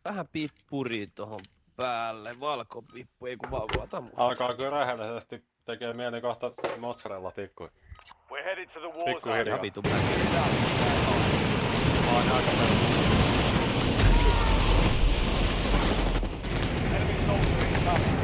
vähän pippuria tohon päälle. Valkopippu, ei kun ota musta. Alkaa kyllä rehellisesti tekee mieli kohta mozzarella tikkuja. We're headed to the war Pikku zone. hiljaa. Ja vitun mäkin. Mä oon aika perus. Enemy soldier incoming.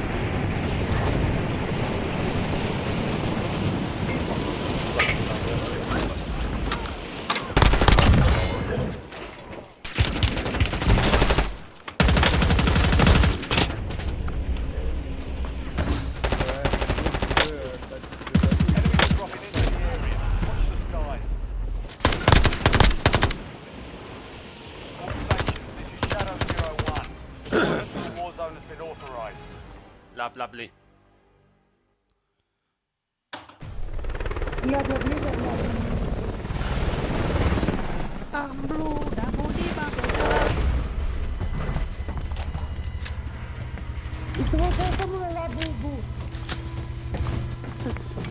Enemies dropping into the area. Watch the sky. All stations, this is Shadow 01. Deployment to the war zone has been authorized. Lovely. I'm blue, double D, double.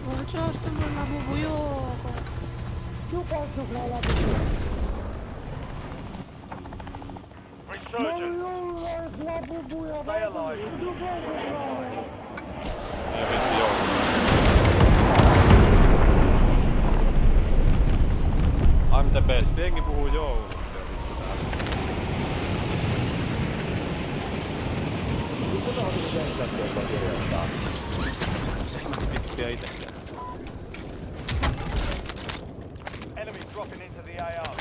Voit ostaa mulle bubu, joo. Resurgence. Stay alive. Ei vittu joo. I'm the best. Jengi puhuu joulusta ja vittu täällä. Vittu tiedä itekään. Enemies dropping into the AO.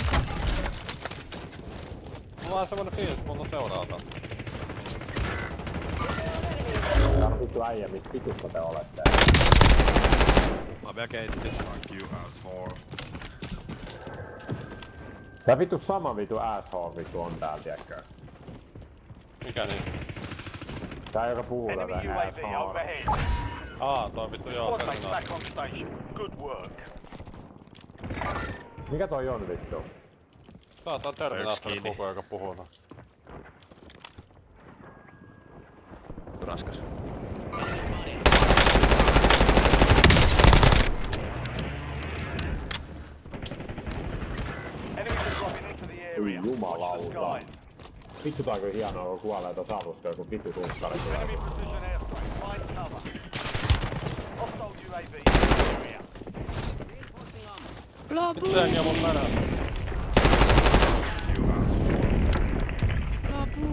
Mulla on semmonen fiilis, että mulla on seurauta. Tää on vittu äijä, mit vitusta te olette? Mä oon vielä keittiössä. Tää vittu sama vittu asshole vittu on täällä, tiedätkö? Mikä niin? Tää joka puhuu Enemy tätä UAV asshole. overhead. Toi vittu joo, Squad mates personaali. back on station. Good work. Mikä toi on vittu? Tää on Terminaattori koko joka puhuu no. Raskas. Enemies are dropping into the area. Watch the Jumalauta. skies. Vittu tää on kyllä hienoa, kun kuolee tuossa alusta joku vittu tunkkari tulee. Enemy precision airstrike. Find cover. Hostile UAV in the area. Labu, Vittu jengi on mun perällä. labu.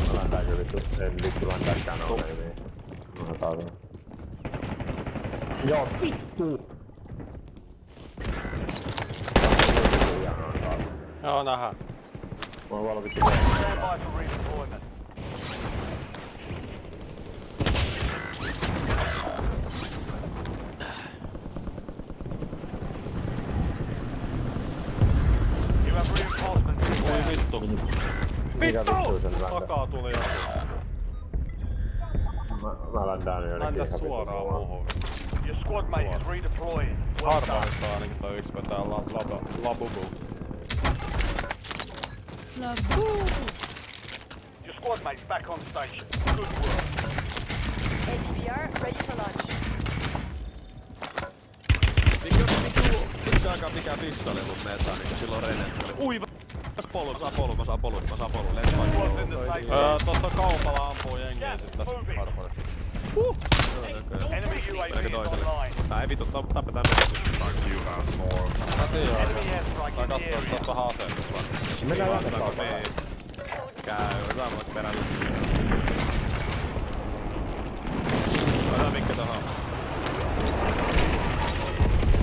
Mä lähdetään kyllä vittu, en vittu lähdetäänkään ongelmiin. Mä otan. Joo, vittu! Joo, nähdään. Mä oon vittu. Stand by for redeployment. You have reinforcements Voi inbound. vittu. Mikä vittu sen ländä? Takaa tuli joku. Mä ländään jonnekin Ländä ihan vittu suoraan muualle. muuhun. Your squad mate is redeploying. Well done. Harvoista ainakin toi yks vetää labubu. Labu. Your squad mate's back on station. Good work. HVR ready for launch. Mikä aikaa mikään pistooli mut meetaa niinku silloin Renen tuli. Ui! Mä saan polun. Let's Squad's in the safe zone. Tossa kaupalla ampuu jengiä sit tässä harvoissa. Enemy UAV is online. Tää ei vittu tapetaan nyt. Mä tiedän. Enemy airstrike Tää in the kattoo area. tosta haaseesta vaan. Mennään Otetaanko ländekauppaan. me? Käy, hyvä voit perällä. Vähän mikkä tohon.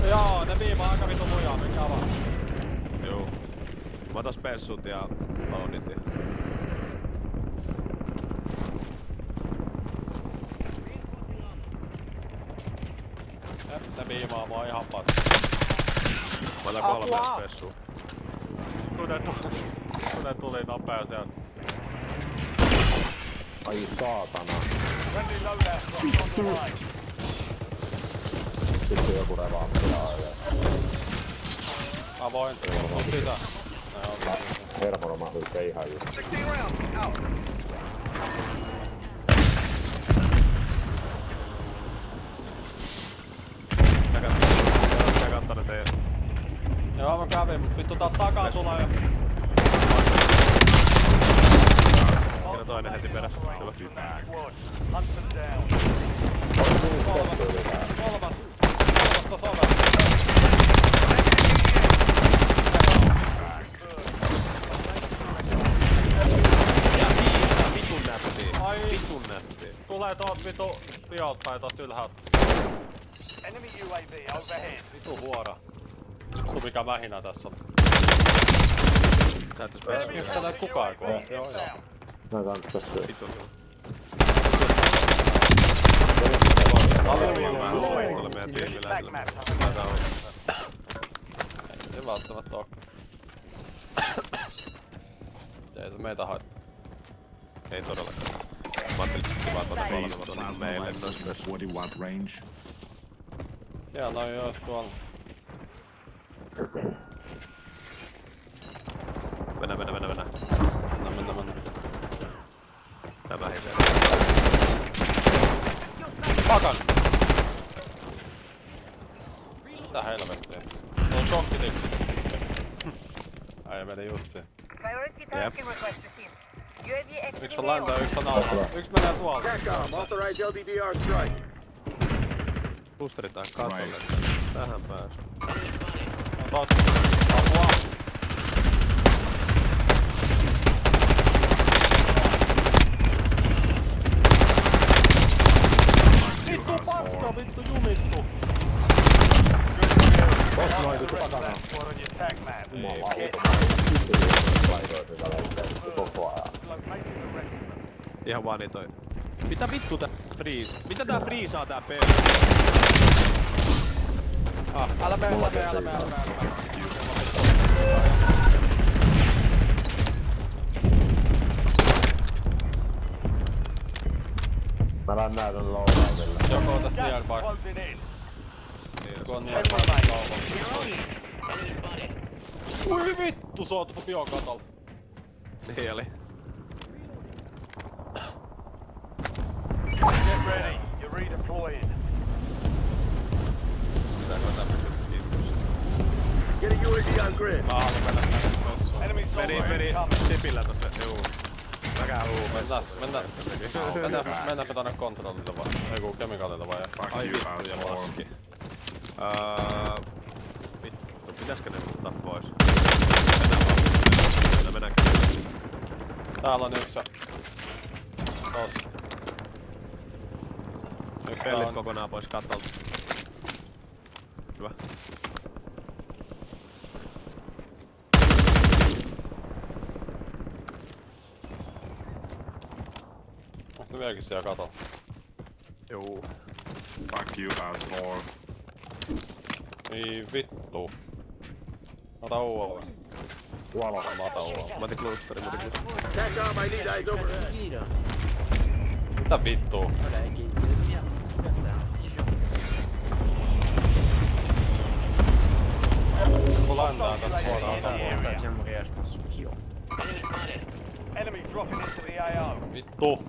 Joo, ne viimaa aika vittu lujaa, mikä vaan. Juu. Mä otas pessut ja loadit ja... Ne viimaa mua ihan pas. Mä otan 3 pessua. Kun ne tuli nopea sieltä. Ai saatana. Friendly loadout drop on the way. Sitten joku revaa pelaa ja Avoin. Mut sisään. hermoromahdus ei ihan just. 16 rounds out. toinen heti perässä. Hyvä. From that squad. Hunt them down. Kolmas tossa ovella. Ja siitä vitun nättiin. Ai. Vitun nättiin. Tulee tuolta vitu piolta tai tuolta ylhäältä. Enemy UAV overhead. Vitu huora. Vittu mikä vähinä tässä on. Näyttäis Ei päässä. mistä näet kukaan kun on. Joo. Näytään nyt tässä. Vitun hyvä. Valmiina. Tuolle meidän tiimiläisille. Back map. Taitaa olla. Ei välttämättä oo. Ei se meitä haittaa. Ei todellakaan. Mä ajattelin, että kiva tuonne valmiina tuonne meille. Ne ois myös 40 watt range. Siellä noin ois tuolla. Mennä. Mennä. Tämä ei vielä. Pakan! Mitä helvettiä? Se on shokkitikki. Äijä meni just siihen. Priority tasking request received. UAV Yks on läntä, yks on alhaalla. Yks menee tuolta. Authorized LDDR strike. Boosterit tää katolle. Tähän pääs. On taas. Apua! Vittu paska, vittu jumittu! Kosmoitu takana. Squad on your tag map. Koko ajan. Locating the rest of them. Ihan vaan niin toi. Mitä vittu tää freeze? Mitä tää freezaa tää peli? Älä mene. Mä lähden näytön loadoutille. Joko tästä Gas nearby. closing in. Joko on nearby lauva. Ui vittu, se on tuossa biokatolla. Niin oli. Get ready. You're redeploying. Pitääkö tää pystyttiin? Get a UAV on grid. Mä haluan mennä tänne messuun. Enemy Meni soldier incoming. Sipillä tossa. Juu. Mäkään Mennäänpä tänne kontrollille vai? Ei kun kemikaalille vai? Ai vittu ja paski. Vittu, pitäisikö ne muuttaa pois? Mennään. Täällä on yksi. Tos. Yksi Pellit on. kokonaan pois katolta. Hyvä. Onko vieläkin siellä katolla? Juu. Fuck you, asshole. Niin vittu. Ota UAV. Tuolla. Mä otan UAV. Mä otin klusterin. TACOM, I need eyes over. Mitä vittua? Kun lentää tästä suoraan tapoon. Enemy dropping into the AO. Vittu!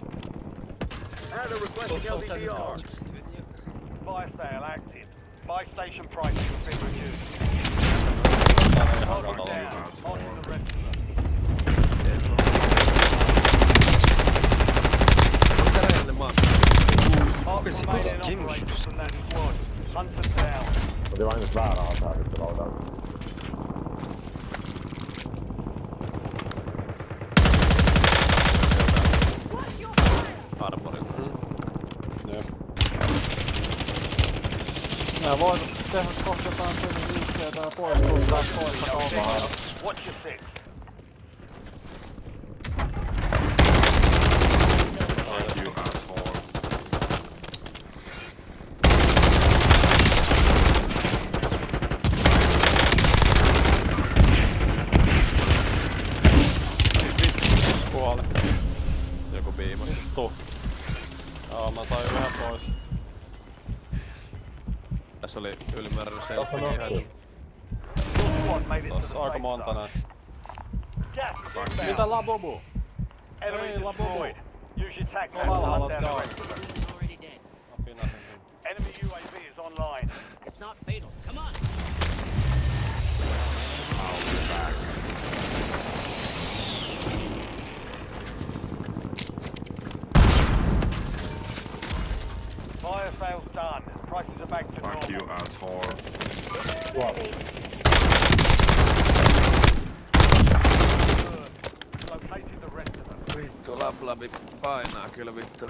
Add a requesting LDDR. Fire sale active. Buy station prices have been reduced. Tää on ihan Hold katolla. down. On to the rest of them. Käräjälle maa. Remaining operators from that squad. Hunt them down. Otin vain nyt väärä osaa vittu loadout. Armorilla. Jep. Nää voitais tehdä kohta jotain sen liikkeitä ja poistua taas toista kaukaa. Watch your six. Fuck you, asshole. Kuole. Joku piimas. Vittu. Joo, mä sain yhden pois. Tässä oli ylimääräinen Tossa selfie on ihan. nokki. Your squad made it to the Tossa on aika safe monta zone. näin. Gas is Mitä inbound. labubu? Enemy Ei, labubu. destroyed. Use your tag map No, to alhaalla hunt down the on. rest of them. Mä pinasin sen. Enemy UAV is online. It's not fatal. Come on. sales done. Prices are back to Fuck you, normal. asshole. Located the rest of them. Vittu, Lablabi painaa kyllä vittu.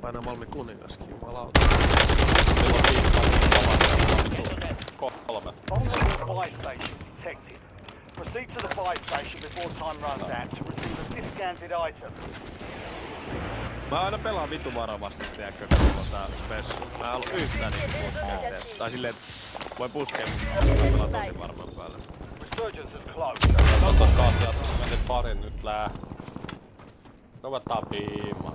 Painaa Malmin kuningaskin, jumalauta. Sillä on piipaa kolme. Vulnerable buy station detected. Proceed to the buy station before time runs out to receive a discounted item. Mä aina pelaan vittu varovasti, tiedätkö, kun tää spessu. Mä en ollut yhtään niinku puskeen. Tai silleen, et voi puskea, mutta pelaa tosi varmaan päälle. Resurgence is closed. Otas kaasiat, mentiin parin nyt ruvetaan piimaan.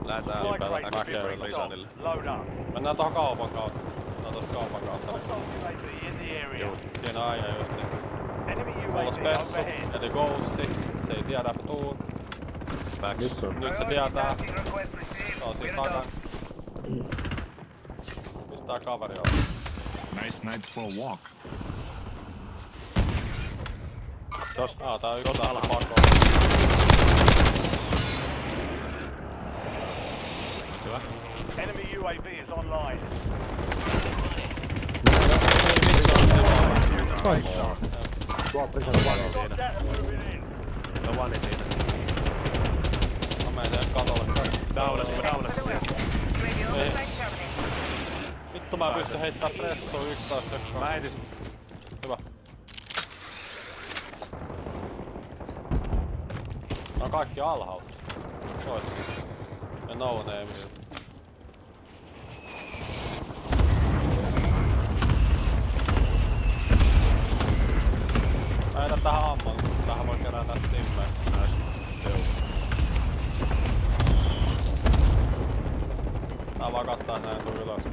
Lähetään Supply päällä crate will be näköjään Lisanille. restocked. Load up. Mennään tohon kaupan kautta. Mennään tosta kaupan kautta. UAV in the area. Siinä aina justi. Enemy Mulla on UAV spessu, overhead. eli ghosti. Se ei tiedä tuun. Missä on? Nyt se tietää. Se on siinä takana. Mistä kaveri on? Nice night for a walk. Tää on yksi alha pakko. Hyvä. Enemy UAV is online. Tuo prison vani siinä. Gas moving in. No vani siinä. Mä menen sen katolle. Downasin. Ei. Vittu mä pystyn heittää pressoa 11 sekkaa. Mä heitin. Hyvä. Nää on kaikki alhaalla. Toista. Ja no nameilla. Mä heitän tähän ammon. Tähän voi kerätä timmeä. Tää vaan kattaa näin tuu ylös.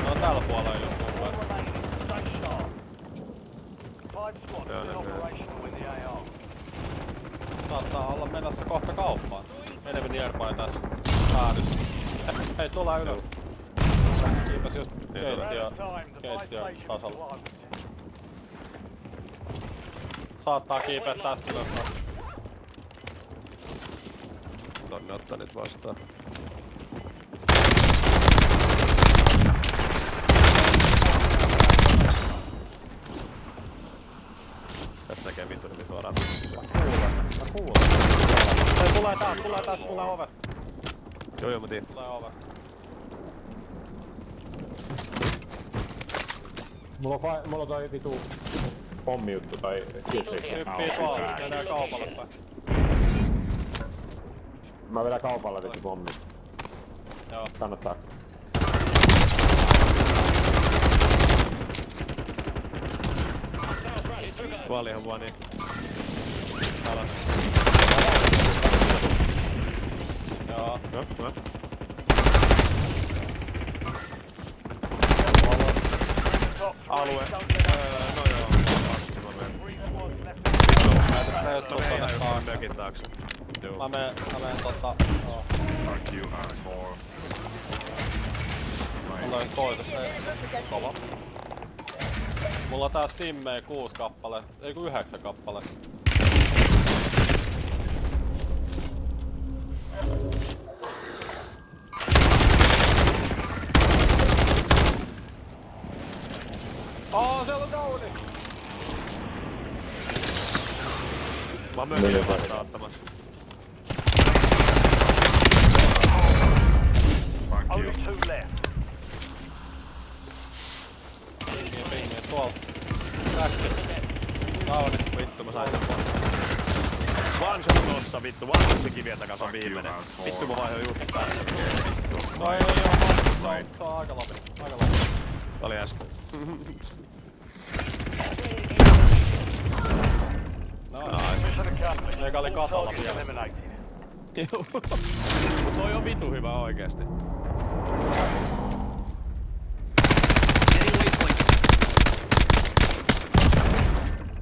No tällä puolella ei oo mun All remaining. Stay sharp. 5 squads Yeah, still okay. operational with the AR. Saattaa olla menossa kohta kauppaan. Enemmän nearby tässä päädyssä. Hei, tullaan ylös. Kiitos just keittiö tasalla. Saattaa kiipeä tästä ylös. Tonne ottaa nyt vastaan. Tästä näkee vittu niin suoraan. Mä kuulen. Hei, tulee tästä, tulee ove. Joo, mä tiedän. Tulee ove. Mulla on toi vitu pommijuttu tai kiesi. Hyppii tuolla, menee kaupalle päin. Mä vedän kaupalle vitu pommi. Joo. Kannattaako? Kuolihan vaan niin. Alas. Joo. Joo. Alue. No joo. Pressu tonne taakse. Mökin taakse. Mä menen joo. Fuck you, asshole. Mulla on toisessa kova. Mulla on tää timmei 6 kappale, ei kun 9 kappale. Siellä on downi! Mä oon mökin vastaattamassa. Fuck Only you. 2 left. Pingi, tuolla. Säkki. Downi. Vittu mä sain sen One shot tossa vittu, one shot se kivien takas on Fuck you, viimeinen. asshole. Vittu mä vaihoin just päässä. Vittu. No ei oo, se on aika läpi. Tää oli äsken. Mission accomplished. Eikä oli All katolla targets vielä. eliminated. Mut toi on vitu hyvä oikeesti.